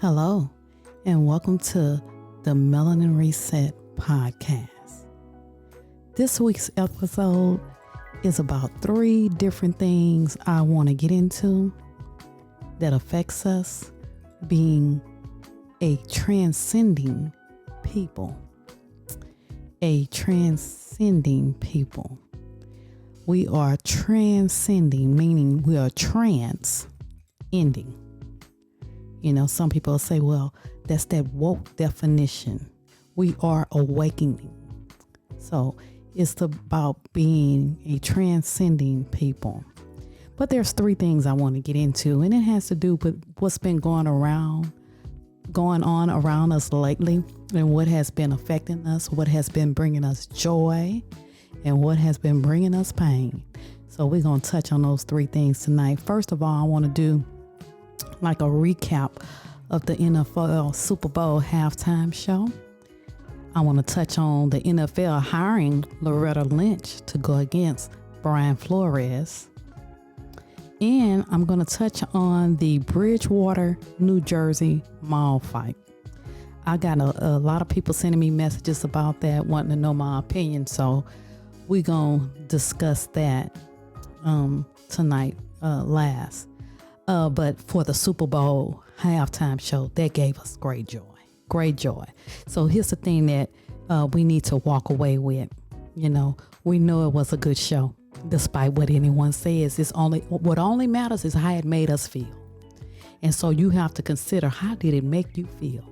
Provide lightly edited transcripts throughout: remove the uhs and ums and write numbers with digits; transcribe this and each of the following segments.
Hello, and welcome to the Melanin Reset podcast. This week's episode is about 3 different things I want to get into that affects us being a transcending people. A transcending people. We are transcending, meaning we are trans-ending. You know, some people say, well, that's that woke definition. We are awakening. So it's about being a transcending people. But there's 3 things I want to get into, and it has to do with what's been going on around us lately, and what has been affecting us, what has been bringing us joy, and what has been bringing us pain. So we're going to touch on those 3 things tonight. First of all, I want to do like a recap of the NFL Super Bowl halftime show. I want to touch on the NFL hiring Loretta Lynch to go against Flores. And I'm going to touch on the Bridgewater, New Jersey mall fight. I got a lot of people sending me messages about that, wanting to know my opinion. So we're going to discuss that tonight last. But for the Super Bowl halftime show, that gave us great joy. So here's the thing that we need to walk away with. You know, we know it was a good show, despite what anyone says. What only matters is how it made us feel. And so you have to consider, how did it make you feel?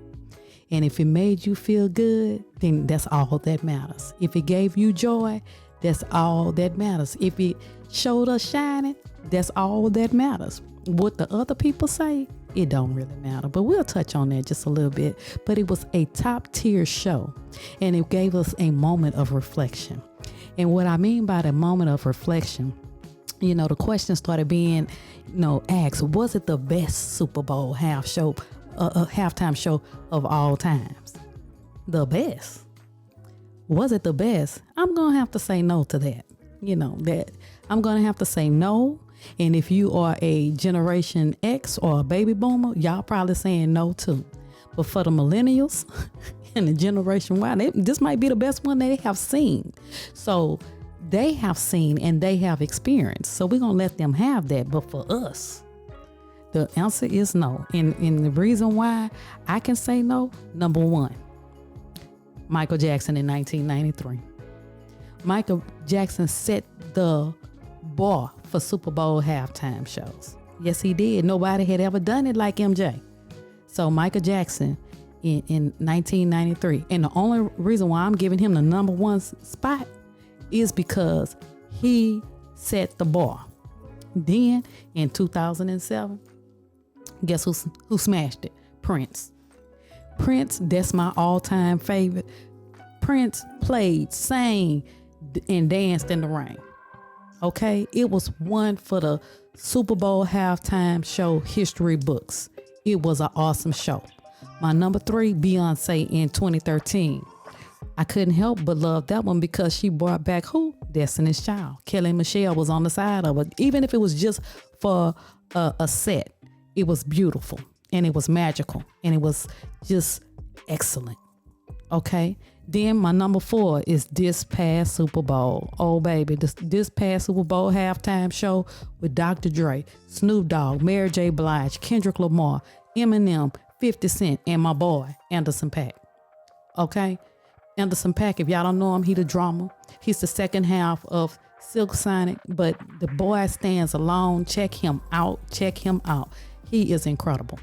And if it made you feel good, then that's all that matters. If it gave you joy, that's all that matters. If it showed us shining, that's all that matters. What the other people say, it don't really matter. But we'll touch on that just a little bit. But it was a top tier show, and it gave us a moment of reflection. And what I mean by the moment of reflection, you know, the question started being, asked, was it the best Super Bowl halftime show of all times? The best. Was it the best? I'm going to have to say no to that. That I'm going to have to say no. And if you are a Generation X or a baby boomer, y'all probably saying no too. But for the millennials and the Generation Y, this might be the best one they have seen. So they have seen and they have experienced. So we're going to let them have that. But for us, the answer is no. And the reason why I can say no, number 1, Michael Jackson in 1993. Michael Jackson set the bar for Super Bowl halftime shows. Yes, he did. Nobody had ever done it like MJ. So Michael Jackson in 1993. And the only reason why I'm giving him the number 1 spot is because he set the bar. Then in 2007, guess who smashed it? Prince. Prince, that's my all-time favorite. Prince played, sang, and danced in the rain. Okay, it was one for the Super Bowl halftime show history books. It was an awesome show. My number 3, Beyonce in 2013. I couldn't help but love that one because she brought back who? Destiny's Child. Kelly Michelle was on the side of it. Even if it was just for a set, it was beautiful and it was magical and it was just excellent. Okay. Then my number 4 is this past Super Bowl. Oh, baby, this past Super Bowl halftime show with Dr. Dre, Snoop Dogg, Mary J. Blige, Kendrick Lamar, Eminem, 50 Cent, and my boy, Anderson .Paak. Okay? Anderson .Paak, if y'all don't know him, he the drummer. He's the second half of Silk Sonic, but the boy stands alone. Check him out. He is incredible.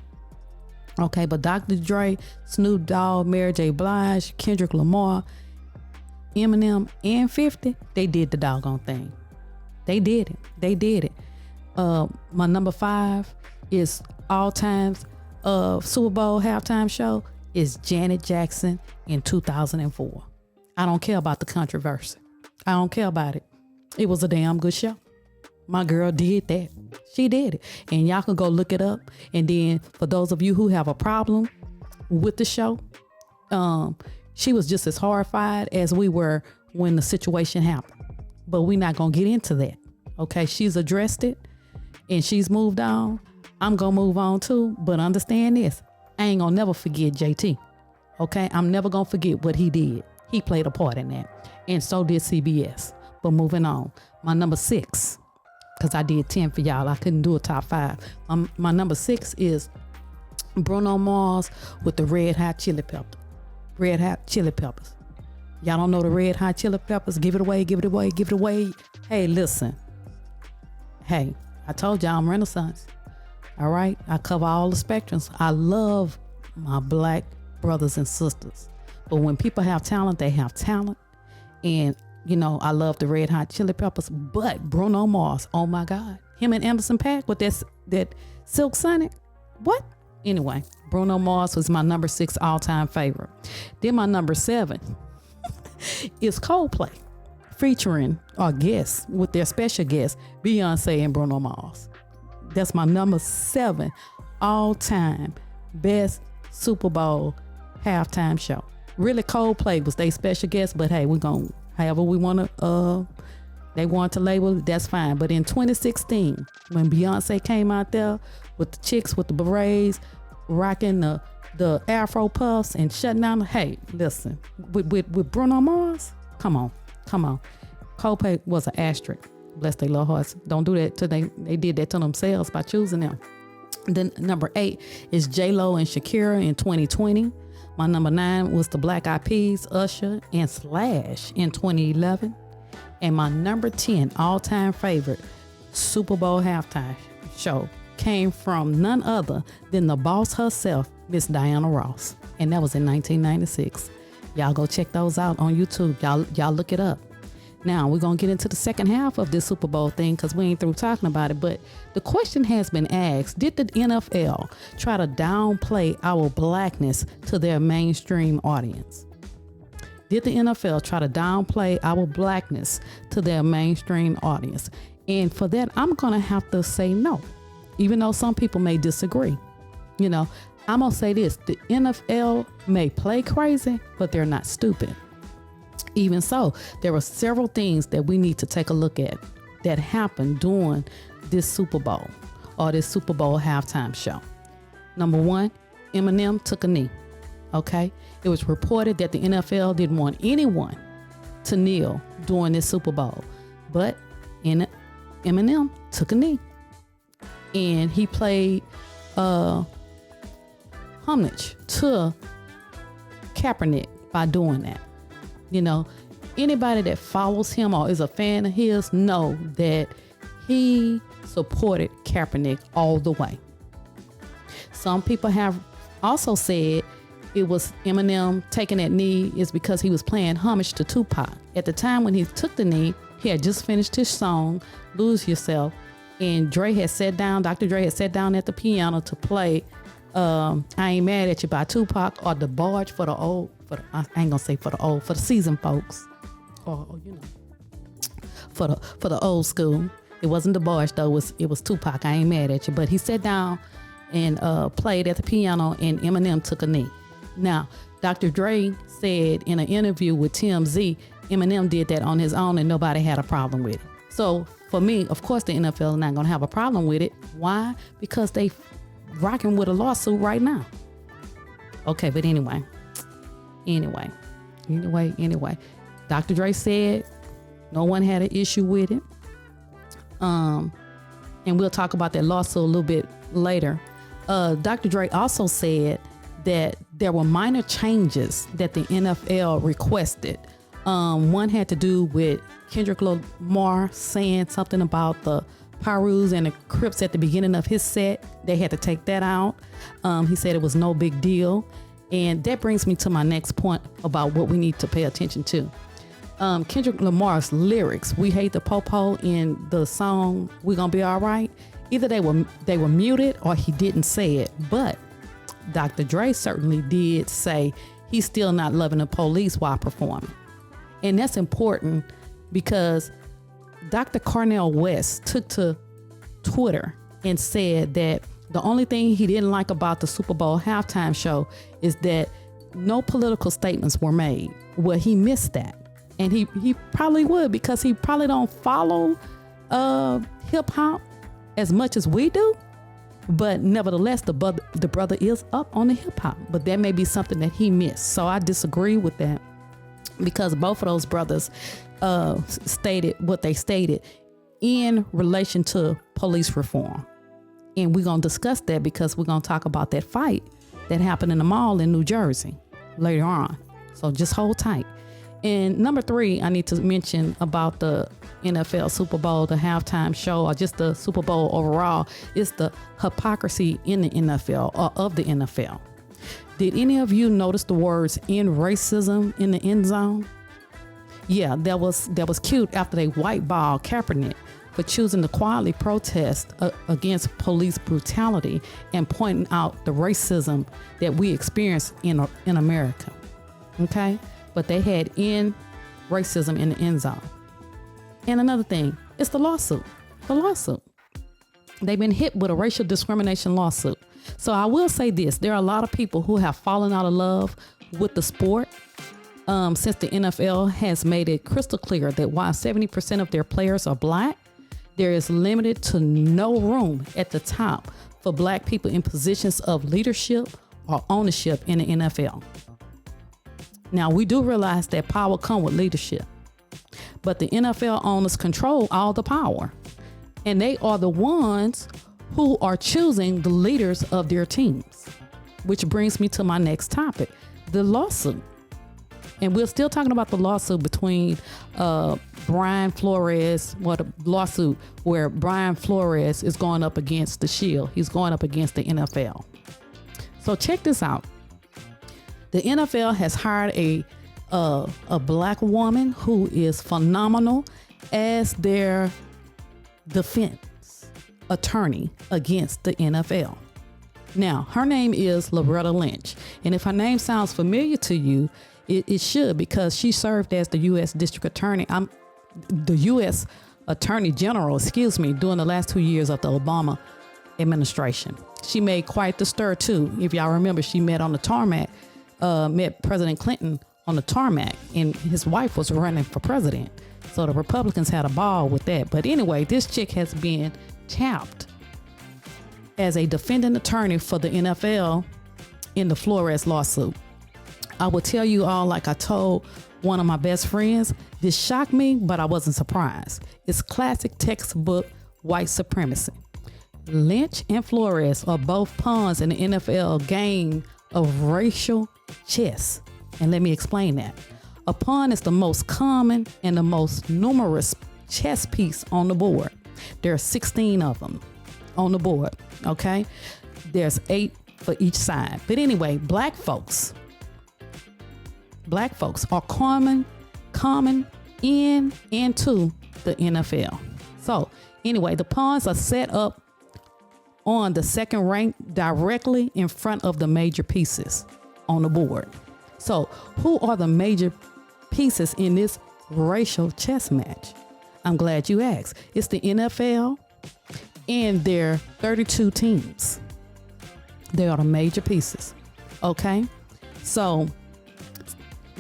Okay, but Dr. Dre, Snoop Dogg, Mary J. Blige, Kendrick Lamar, Eminem, and 50, they did the doggone thing. They did it. My number 5 is all times Super Bowl halftime show is Janet Jackson in 2004. I don't care about the controversy. I don't care about it. It was a damn good show. My girl did that. She did it. And y'all can go look it up. And then for those of you who have a problem with the show, she was just as horrified as we were when the situation happened. But we're not going to get into that. Okay, she's addressed it and she's moved on. I'm going to move on too. But understand this. I ain't gonna never forget JT. Okay, I'm never gonna forget what he did. He played a part in that, and so did CBS. But moving on, my number 6, because I did 10 for y'all. I couldn't do a top 5. My number 6 is Bruno Mars with the Red Hot Chili Peppers. Red Hot Chili Peppers. Y'all don't know the Red Hot Chili Peppers? Give it away, give it away, give it away. Hey, listen. Hey, I told y'all I'm Renaissance. All right? I cover all the spectrums. I love my black brothers and sisters. But when people have talent, they have talent. And, you know, I love the Red Hot Chili Peppers. But Bruno Mars, oh my God. Him and Anderson .Paak with that Silk Sonic. What? Anyway, Bruno Mars was my number 6 all-time favorite. Then my number 7 is Coldplay, featuring our guests with their special guests, Beyonce and Bruno Mars. That's my number 7 all-time best Super Bowl halftime show. Really, Coldplay was their special guest, but hey, we're going to, however we want to, they want to label it, that's fine. But in 2016, when Beyonce came out there with the chicks with the berets, rocking the Afro puffs and shutting down, hey, listen, with Bruno Mars, come on. Coldplay was an asterisk. Bless their little hearts. Don't do that till they did that to themselves by choosing them. Then number 8 is J-Lo and Shakira in 2020. My number 9 was the Black Eyed Peas, Usher, and Slash in 2011. And my number 10 all-time favorite Super Bowl halftime show came from none other than the boss herself, Miss Diana Ross. And that was in 1996. Y'all go check those out on YouTube. Y'all look it up. Now, we're going to get into the second half of this Super Bowl thing because we ain't through talking about it. But the question has been asked, did the NFL try to downplay our blackness to their mainstream audience? Did the NFL try to downplay our blackness to their mainstream audience? And for that, I'm going to have to say no, even though some people may disagree. You know, I'm going to say this. The NFL may play crazy, but they're not stupid. Even so, there were several things that we need to take a look at that happened during this Super Bowl or this Super Bowl halftime show. Number 1, Eminem took a knee. Okay. It was reported that the NFL didn't want anyone to kneel during this Super Bowl, but Eminem took a knee and he played homage to Kaepernick by doing that. You know, anybody that follows him or is a fan of his know that he supported Kaepernick all the way. Some people have also said it was Eminem taking that knee is because he was playing homage to Tupac. At the time when he took the knee, he had just finished his song, Lose Yourself, and Dr. Dre had sat down at the piano to play I Ain't Mad at You by Tupac, or The Barge for the seasoned folks, or you know, for the old school. It wasn't The Barge though, it was Tupac, I Ain't Mad at You. But he sat down and played at the piano, and Eminem took a knee. Now, Dr. Dre said in an interview with TMZ, Eminem did that on his own and nobody had a problem with it. So for me, of course, the NFL is not going to have a problem with it. Why? Because they rocking with a lawsuit right now. Okay, but anyway. Dr. Dre said no one had an issue with it. And we'll talk about that lawsuit a little bit later. Dr. Dre also said that there were minor changes that the NFL requested. One had to do with Kendrick Lamar saying something about the Pyrus and the Crips at the beginning of his set. They had to take that out. He said it was no big deal. And that brings me to my next point about what we need to pay attention to. Kendrick Lamar's lyrics, "We hate the po-po" in the song "We Gonna Be All Right," either they were muted or he didn't say it. But Dr. Dre certainly did say he's still not loving the police while performing. And that's important because Dr. Cornel West took to Twitter and said that the only thing he didn't like about the Super Bowl halftime show is that no political statements were made. Well, he missed that. And he probably would, because he probably don't follow hip hop as much as we do. But nevertheless, the brother is up on the hip hop, but that may be something that he missed. So I disagree with that, because both of those brothers stated what they stated in relation to police reform. And we're going to discuss that because we're going to talk about that fight that happened in the mall in New Jersey later on. So just hold tight. And number 3, I need to mention about the NFL Super Bowl, the halftime show, or just the Super Bowl overall, is the hypocrisy in the NFL, or of the NFL. Did any of you notice the words "end racism" in the end zone? Yeah, that was cute after they whiteballed Kaepernick for choosing to quietly protest against police brutality and pointing out the racism that we experience in America. Okay? But they had "end racism" in the end zone. And another thing, it's the lawsuit. The lawsuit. They've been hit with a racial discrimination lawsuit. So I will say this, there are a lot of people who have fallen out of love with the sport since the NFL has made it crystal clear that while 70% of their players are black, there is limited to no room at the top for black people in positions of leadership or ownership in the NFL. Now, we do realize that power comes with leadership, but the NFL owners control all the power, and they are the ones who are choosing the leaders of their teams, which brings me to my next topic, the lawsuit. And we're still talking about the lawsuit between Brian Flores, the lawsuit where Brian Flores is going up against the Shield. He's going up against the NFL. So check this out. The NFL has hired a black woman who is phenomenal as their defense attorney against the NFL. Now, her name is Loretta Lynch. And if her name sounds familiar to you, it should, because she served as the U.S. District Attorney, the U.S. Attorney General, during the last 2 years of the Obama administration. She made quite the stir too. If y'all remember, she met on the tarmac, met President Clinton on the tarmac, and his wife was running for president. So the Republicans had a ball with that. But anyway, this chick has been tapped as a defending attorney for the NFL in the Flores lawsuit. I will tell you all, like I told one of my best friends, this shocked me, but I wasn't surprised. It's classic textbook white supremacy. Lynch and Flores are both pawns in the NFL game of racial chess. And let me explain that. A pawn is the most common and the most numerous chess piece on the board. There are 16 of them on the board, okay? There's 8 for each side. But anyway, black folks are common in and to the NFL. So anyway, the pawns are set up on the second rank directly in front of the major pieces on the board. So who are the major pieces in this racial chess match? I'm glad you asked. It's the NFL and their 32 teams. They are the major pieces. Okay? So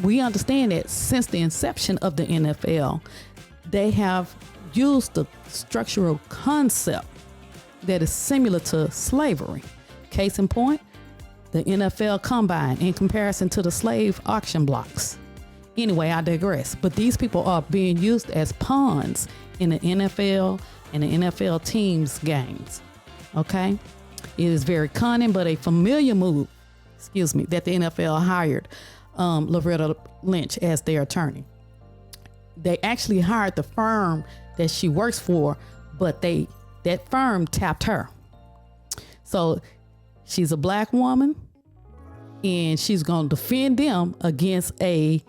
we understand that since the inception of the NFL, they have used the structural concept that is similar to slavery. Case in point, the NFL Combine in comparison to the slave auction blocks. Anyway, I digress. But these people are being used as pawns in the NFL and the NFL teams' games. Okay? It is very cunning, but a familiar move, that the NFL hired Loretta Lynch as their attorney. They actually hired the firm that she works for, but that firm tapped her. So she's a black woman, and she's going to defend them against a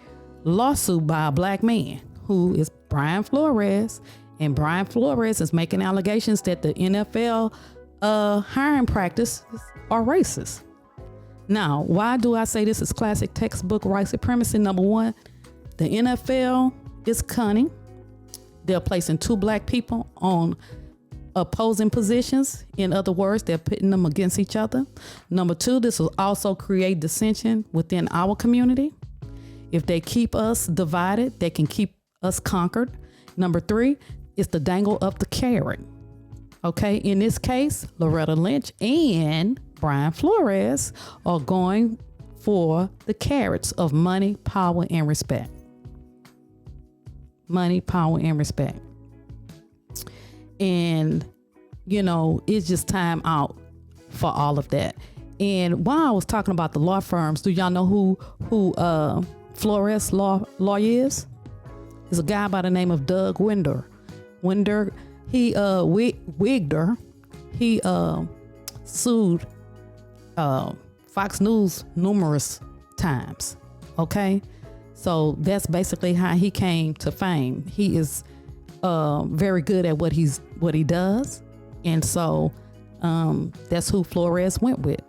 lawsuit by a black man who is Brian Flores. And Brian Flores is making allegations that the NFL hiring practices are racist. Now, why do I say this is classic textbook white supremacy? Number one, the NFL is cunning. They're placing 2 black people on opposing positions. In other words, they're pitting them against each other. Number 2, this will also create dissension within our community. If they keep us divided, they can keep us conquered. Number 3 is the dangle of the carrot. Okay, in this case, Loretta Lynch and Brian Flores are going for the carrots of money, power, and respect. Money, power, and respect. And, it's just time out for all of that. And while I was talking about the law firms, do y'all know who Flores lawyer is? It's a guy by the name of Doug Winder. He Wigder. He sued Fox News numerous times. Okay, so that's basically how he came to fame. He is very good at what he does, and so that's who Flores went with.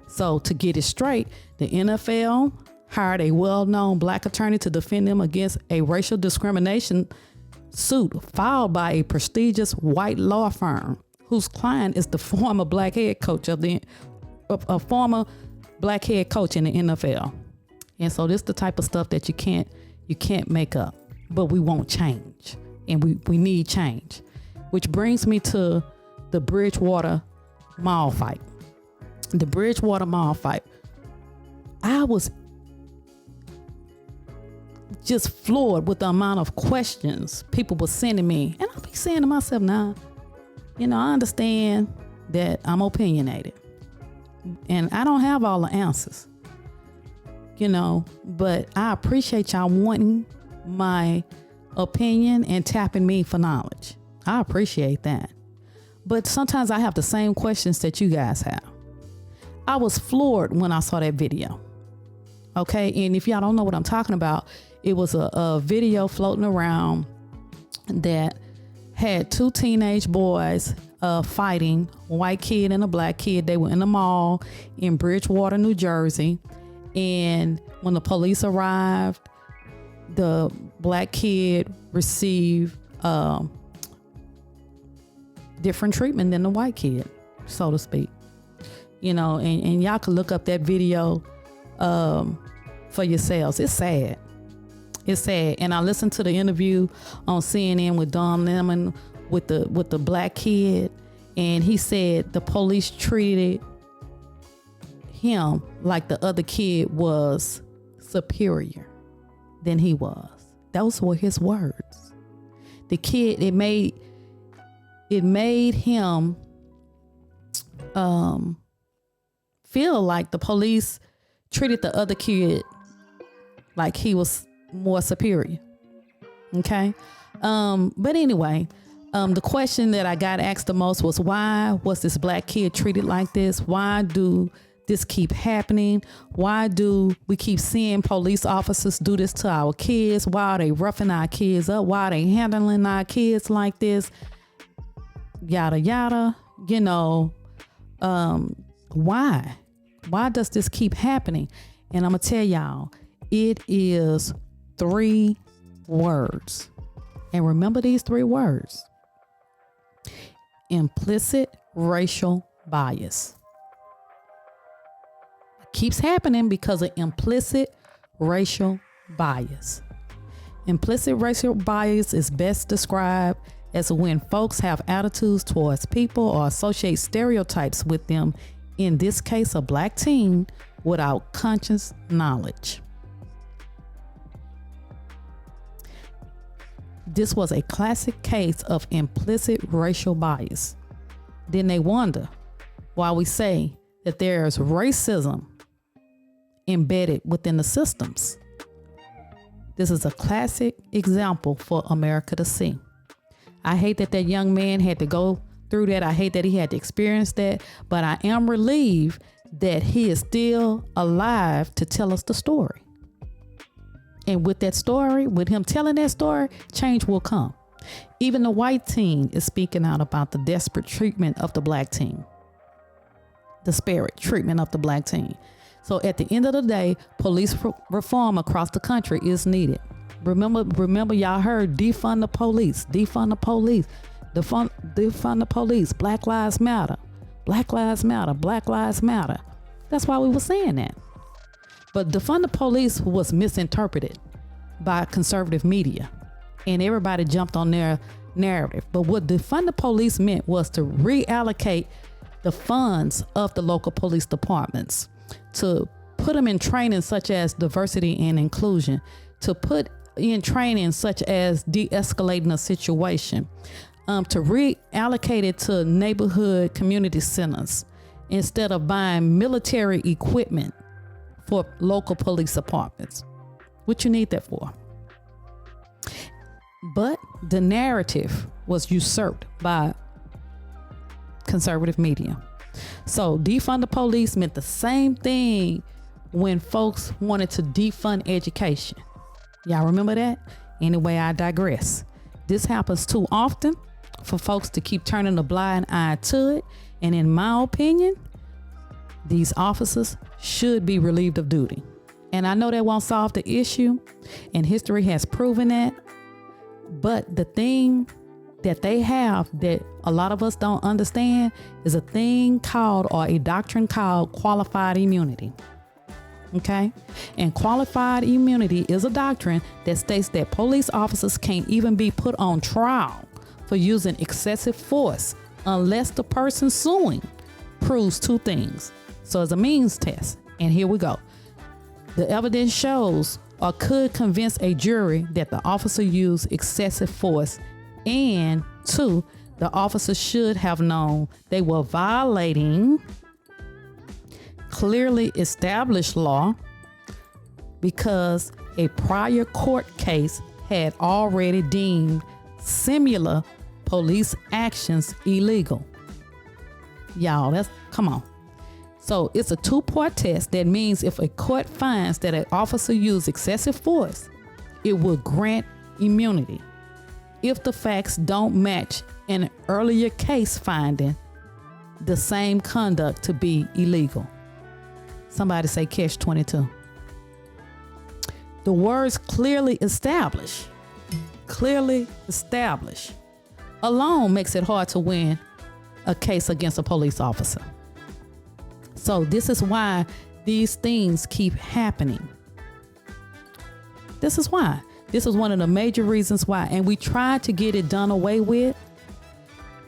So to get it straight, the NFL hired a well-known black attorney to defend them against a racial discrimination suit filed by a prestigious white law firm whose client is the former black head coach in the NFL. And so this is the type of stuff that you can't make up, but we won't change, and we need change. Which brings me to the Bridgewater Mall fight. The Bridgewater Mall fight. I was just floored with the amount of questions people were sending me. And I'll be saying to myself, now, I understand that I'm opinionated and I don't have all the answers, but I appreciate y'all wanting my opinion and tapping me for knowledge. I appreciate that. But sometimes I have the same questions that you guys have. I was floored when I saw that video. Okay. And if y'all don't know what I'm talking about, it was a video floating around that had two teenage boys fighting, a white kid and a black kid. They were in the mall in Bridgewater, New Jersey. And when the police arrived, the black kid received different treatment than the white kid, so to speak. And y'all can look up that video for yourselves. It's sad. It's sad. And I listened to the interview on CNN with Don Lemon with the black kid, and he said the police treated him like the other kid was superior than he was. Those were his words. The kid, it made him feel like the police treated the other kid like he was more superior. Okay. But anyway, the question that I got asked the most was, why was this black kid treated like this? Why do this keep happening? Why do we keep seeing police officers do this to our kids? Why are they roughing our kids up? Why are they handling our kids like this? Yada, yada, why? Why does this keep happening? And I'm going to tell y'all, it is 3 words. And remember these 3 words. Implicit racial bias. It keeps happening because of implicit racial bias. Implicit racial bias is best described as when folks have attitudes towards people or associate stereotypes with them, in this case a black teen, without conscious knowledge. This was a classic case of implicit racial bias. Then they wonder why we say that there's racism embedded within the systems. This is a classic example for America to see. I hate that that young man had to go through that. I hate that he had to experience that, but I am relieved that he is still alive to tell us the story. And with that story, with him telling that story, change will come. Even the white teen is speaking out about the desperate treatment of the black teen. Disparate treatment of the black teen. So at the end of the day, police reform across the country is needed. Remember y'all heard defund the police, defund the police, defund the police. Black lives matter. Black lives matter. Black lives matter. That's why we were saying that. But defund the police was misinterpreted by conservative media, and everybody jumped on there narrative. But what defund the police meant was to reallocate the funds of the local police departments, to put them in training such as diversity and inclusion, to put in training such as de-escalating a situation, to reallocate it to neighborhood community centers instead of buying military equipment for local police departments. What you need that for? But the narrative was usurped by conservative media. So defund the police meant the same thing when folks wanted to defund education. Y'all remember that? Anyway, I digress. This happens too often for folks to keep turning a blind eye to it. And in my opinion, these officers should be relieved of duty. And I know that won't solve the issue, and history has proven that. But the thing that they have that a lot of us don't understand is a thing called, or a doctrine called, qualified immunity. Okay? And qualified immunity is a doctrine that states that police officers can't even be put on trial for using excessive force unless the person suing proves two things. So it's a means test. And here we go. The evidence shows or could convince a jury that the officer used excessive force, and 2, the officer should have known they were violating clearly established law because a prior court case had already deemed similar police actions illegal. Y'all, come on. So it's a 2-part test. That means if a court finds that an officer used excessive force, it will grant immunity if the facts don't match an earlier case finding the same conduct to be illegal. Somebody say catch 22. The words clearly established alone makes it hard to win a case against a police officer. So this is why these things keep happening. This is why. This is one of the major reasons why. And we tried to get it done away with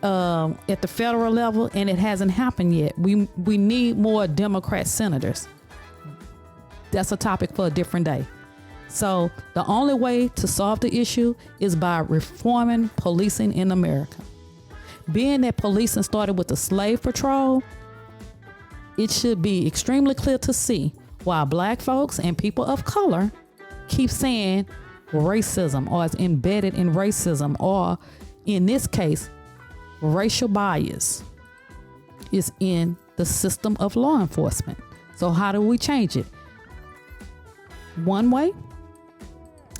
at the federal level, and it hasn't happened yet. We need more Democrat senators. That's a topic for a different day. So the only way to solve the issue is by reforming policing in America. Being that policing started with the slave patrol, it should be extremely clear to see why Black folks and people of color keep saying racism, or is embedded in racism, or in this case, racial bias is in the system of law enforcement. So how do we change it? One way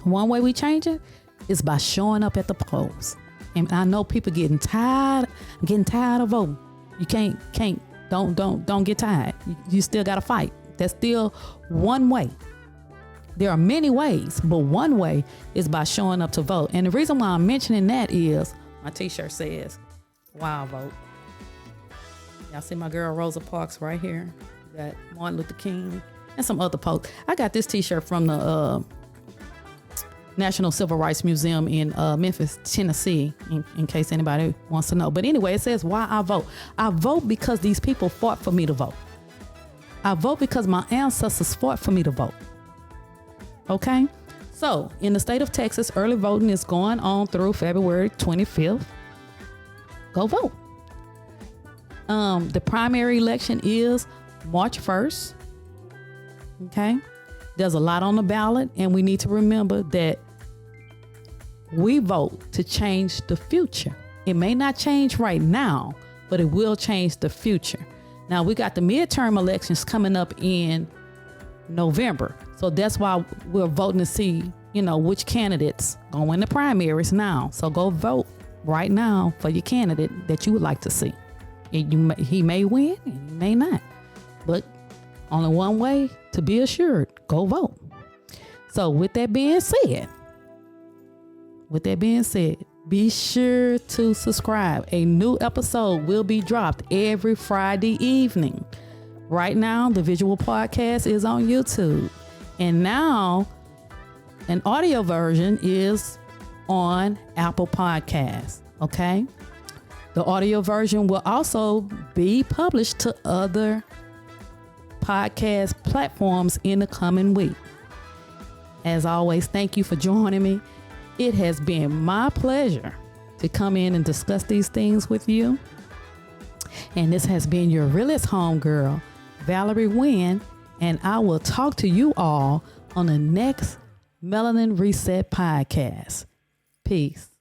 we change it is by showing up at the polls. And I know people getting tired of voting. You don't get tired. You still got to fight. That's still one way. There are many ways, but one way is by showing up to vote. And the reason why I'm mentioning that is my t-shirt says, "Wow, vote." Y'all see my girl Rosa Parks right here. Got Martin Luther King and some other posts. I got this t-shirt from the National Civil Rights Museum in Memphis, Tennessee, in case anybody wants to know. But anyway, it says, "Why I vote." I vote because these people fought for me to vote. I vote because my ancestors fought for me to vote. Okay? So, in the state of Texas, early voting is going on through February 25th. Go vote. The primary election is March 1st. Okay? There's a lot on the ballot, and we need to remember that we vote to change the future. It may not change right now, but it will change the future. Now, we got the midterm elections coming up in November. So that's why we're voting to see, which candidates go win the primaries now. So go vote right now for your candidate that you would like to see. He may win and he may not. But only one way to be assured, go vote. So with that being said, be sure to subscribe. A new episode will be dropped every Friday evening. Right now, the visual podcast is on YouTube. And now an audio version is on Apple Podcasts. Okay. The audio version will also be published to other podcast platforms in the coming week. As always, thank you for joining me. It has been my pleasure to come in and discuss these things with you. And this has been your realest homegirl, Valerie Winn, and I will talk to you all on the next Melanin Reset podcast. Peace.